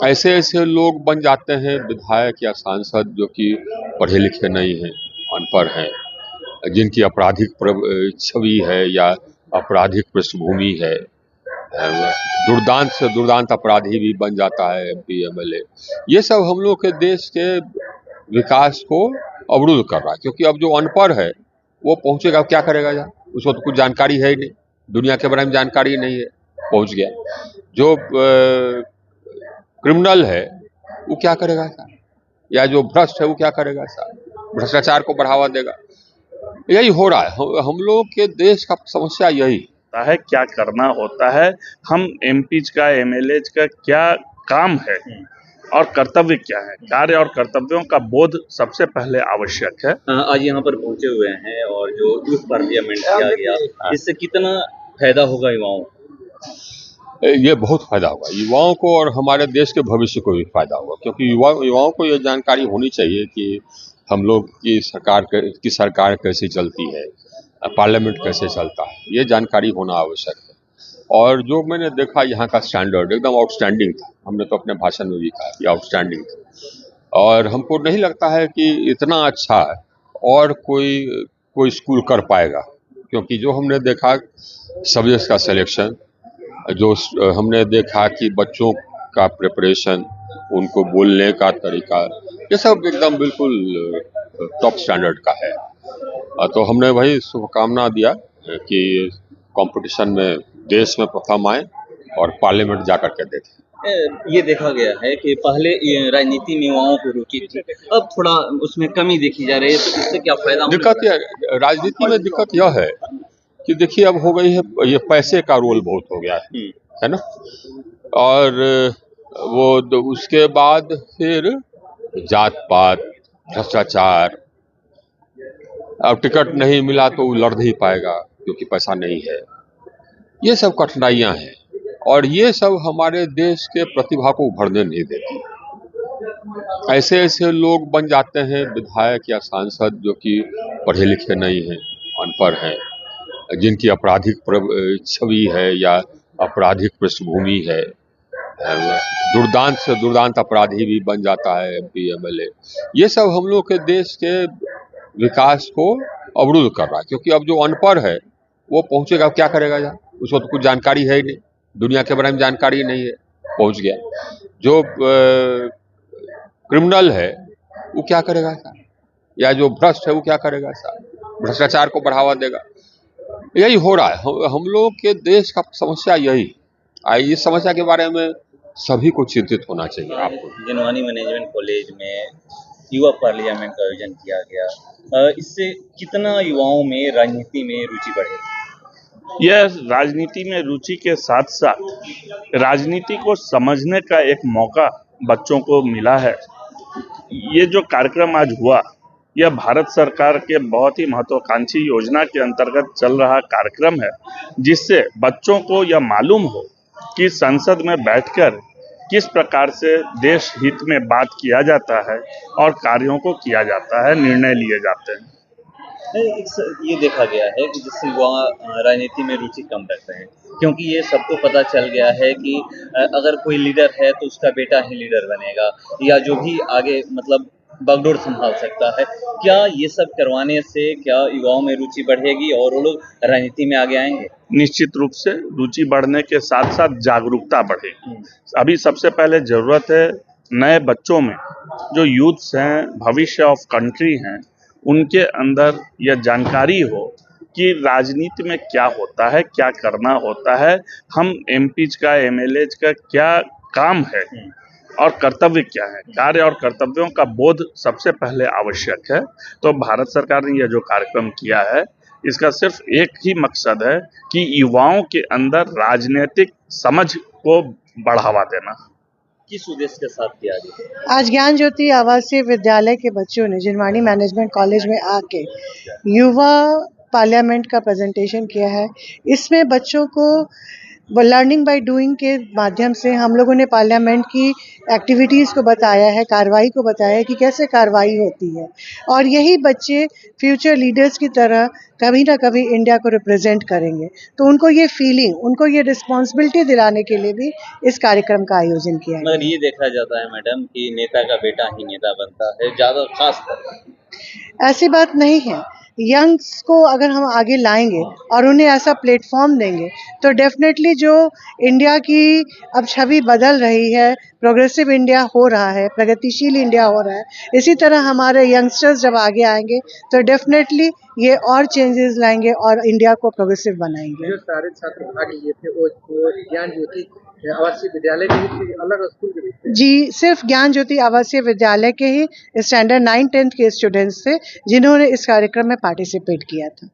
ऐसे ऐसे लोग बन जाते हैं विधायक या सांसद जो कि पढ़े लिखे नहीं हैं, अनपढ़ हैं, जिनकी आपराधिक छवि है या आपराधिक पृष्ठभूमि है। दुर्दांत से दुर्दांत अपराधी भी बन जाता है एमपी एमएलए। ये सब हम लोग के देश के विकास को अवरुद्ध कर रहा है, क्योंकि अब जो अनपढ़ है वो पहुंचेगा, क्या करेगा यार? उसको तो कुछ जानकारी है ही नहीं, दुनिया के बारे में जानकारी नहीं है, पहुंच गया। जो क्रिमिनल है वो क्या करेगा सर? या जो भ्रष्ट है वो क्या करेगा सर? भ्रष्टाचार को बढ़ावा देगा। यही हो रहा है। हम लोग के देश का समस्या यही है, क्या करना होता है, हम एमपीज का एमएलए का क्या काम है और कर्तव्य क्या है। कार्य और कर्तव्यों का बोध सबसे पहले आवश्यक है। आज यहाँ पर पहुंचे हुए हैं और जो यूथ पार्लियामेंट किया गया, इससे कितना फायदा होगा युवाओं को? ये बहुत फायदा होगा युवाओं को और हमारे देश के भविष्य को भी फायदा होगा, क्योंकि युवाओं को ये जानकारी होनी चाहिए कि हम लोग की सरकार कैसे चलती है, पार्लियामेंट कैसे चलता है, ये जानकारी होना आवश्यक है। और जो मैंने देखा यहाँ का स्टैंडर्ड एकदम आउटस्टैंडिंग था। हमने तो अपने भाषण में भी कहा कि आउटस्टैंडिंग था, और हमको नहीं लगता है कि इतना अच्छा और कोई स्कूल कर पाएगा, क्योंकि जो हमने देखा सब्जेक्ट्स का सिलेक्शन, जो हमने देखा कि बच्चों का प्रिपरेशन, उनको बोलने का तरीका, ये सब एकदम बिल्कुल टॉप स्टैंडर्ड का है। तो हमने वही शुभकामना दिया कि कंपटीशन में देश में प्रथम आए और पार्लियामेंट जाकर के देखें। ये देखा गया है कि पहले राजनीति में युवाओं को रुचि थी, अब थोड़ा उसमें कमी देखी जा रही है, तो इससे क्या फायदा? दिक्कत यह राजनीति में दिक्कत यह है कि देखिए अब हो गई है, ये पैसे का रोल बहुत हो गया है ना। और वो उसके बाद फिर जात पात, भ्रष्टाचार, अब टिकट नहीं मिला तो वो लड़ नहीं पाएगा क्योंकि पैसा नहीं है। ये सब कठिनाइयां हैं और ये सब हमारे देश के प्रतिभा को उभरने नहीं देती। ऐसे ऐसे लोग बन जाते हैं विधायक या सांसद जो कि पढ़े लिखे नहीं हैं, अनपढ़ हैं, जिनकी आपराधिक छवि है या आपराधिक पृष्ठभूमि है। दुर्दांत से दुर्दांत अपराधी भी बन जाता है एमपी एमएलए। ये सब हम लोग के देश के विकास को अवरुद्ध कर रहा है, क्योंकि अब जो अनपढ़ है वो पहुंचेगा, क्या करेगा यार? उसको तो कुछ जानकारी है ही नहीं, दुनिया के बारे में जानकारी नहीं है, पहुंच गया। जो क्रिमिनल है वो क्या करेगा सर? या जो भ्रष्ट है वो क्या करेगा सर? भ्रष्टाचार को बढ़ावा देगा। यही हो रहा है। हम लोग के देश का समस्या यही। इस समस्या के बारे में सभी को चिंतित होना चाहिए। आपको जिनवानी मैनेजमेंट कॉलेज में युवा पार्लियामेंट का आयोजन किया गया, इससे कितना युवाओं में राजनीति में रुचि बढ़ेगी? यह राजनीति में रुचि के साथ साथ राजनीति को समझने का एक मौका बच्चों को मिला है। ये जो कार्यक्रम आज हुआ, यह भारत सरकार के बहुत ही महत्वाकांक्षी योजना के अंतर्गत चल रहा कार्यक्रम है, जिससे बच्चों को यह मालूम हो कि संसद में बैठकर किस प्रकार से देश हित में बात किया जाता है और कार्यों को किया जाता है, निर्णय लिए जाते हैं। ये देखा गया है कि जिससे युवा राजनीति में रुचि कम रखते हैं, क्योंकि ये सबको पता चल गया है कि अगर कोई लीडर है तो उसका बेटा ही लीडर बनेगा या जो भी आगे मतलब बागडोर संभाल सकता है। क्या ये सब करवाने से क्या युवाओं में रुचि बढ़ेगी और वो लोग राजनीति में आगे आएंगे? निश्चित रूप से रुचि बढ़ने के साथ साथ जागरूकता बढ़ेगी। अभी सबसे पहले जरूरत है नए बच्चों में, जो यूथ्स हैं, भविष्य ऑफ कंट्री हैं, उनके अंदर यह जानकारी हो कि राजनीति में क्या होता है, क्या करना होता है, हम एमपीज का एमएलएज का क्या काम है और कर्तव्य क्या है। कार्य और कर्तव्यों का बोध सबसे पहले आवश्यक है। तो भारत सरकार ने यह जो कार्यक्रम किया है, इसका सिर्फ एक ही मकसद है कि युवाओं के अंदर राजनीतिक समझ को बढ़ावा देना। किस उद्देश्य के साथ किया गया? आज ज्ञान ज्योति आवासीय विद्यालय के बच्चों ने जिनवानी मैनेजमेंट कॉलेज में आके युवा पार्लियामेंट का प्रेजेंटेशन किया है। इसमें बच्चों को वो लर्निंग बाय डूइंग के माध्यम से हम लोगों ने पार्लियामेंट की एक्टिविटीज़ को बताया है, कार्रवाई को बताया है कि कैसे कार्रवाई होती है, और यही बच्चे फ्यूचर लीडर्स की तरह कभी ना कभी इंडिया को रिप्रेजेंट करेंगे। तो उनको ये फीलिंग, उनको ये रिस्पॉन्सिबिलिटी दिलाने के लिए भी इस कार्यक्रम का आयोजन किया गया। मगर ये देखा जाता है मैडम कि नेता का बेटा ही नेता बनता है, ज़्यादा खास कर। ऐसी बात नहीं है। यंग्स को अगर हम आगे लाएंगे और उन्हें ऐसा प्लेटफॉर्म देंगे तो डेफिनेटली जो इंडिया की अब छवि बदल रही है, प्रोग्रेसिव इंडिया हो रहा है, प्रगतिशील इंडिया हो रहा है, इसी तरह हमारे यंगस्टर्स जब आगे आएंगे तो डेफिनेटली ये और चेंजेस लाएंगे और इंडिया को प्रोग्रेसिव बनाएंगे। जो सारे छात्र भाग लिए थे वो ज्ञान ज्योति आवासीय विद्यालय के ही अलग स्कूल के भी थे? जी, सिर्फ ज्ञान ज्योति आवासीय विद्यालय के ही स्टैंडर्ड 9-10 के स्टूडेंट्स थे जिन्होंने इस कार्यक्रम में पार्टिसिपेट किया था।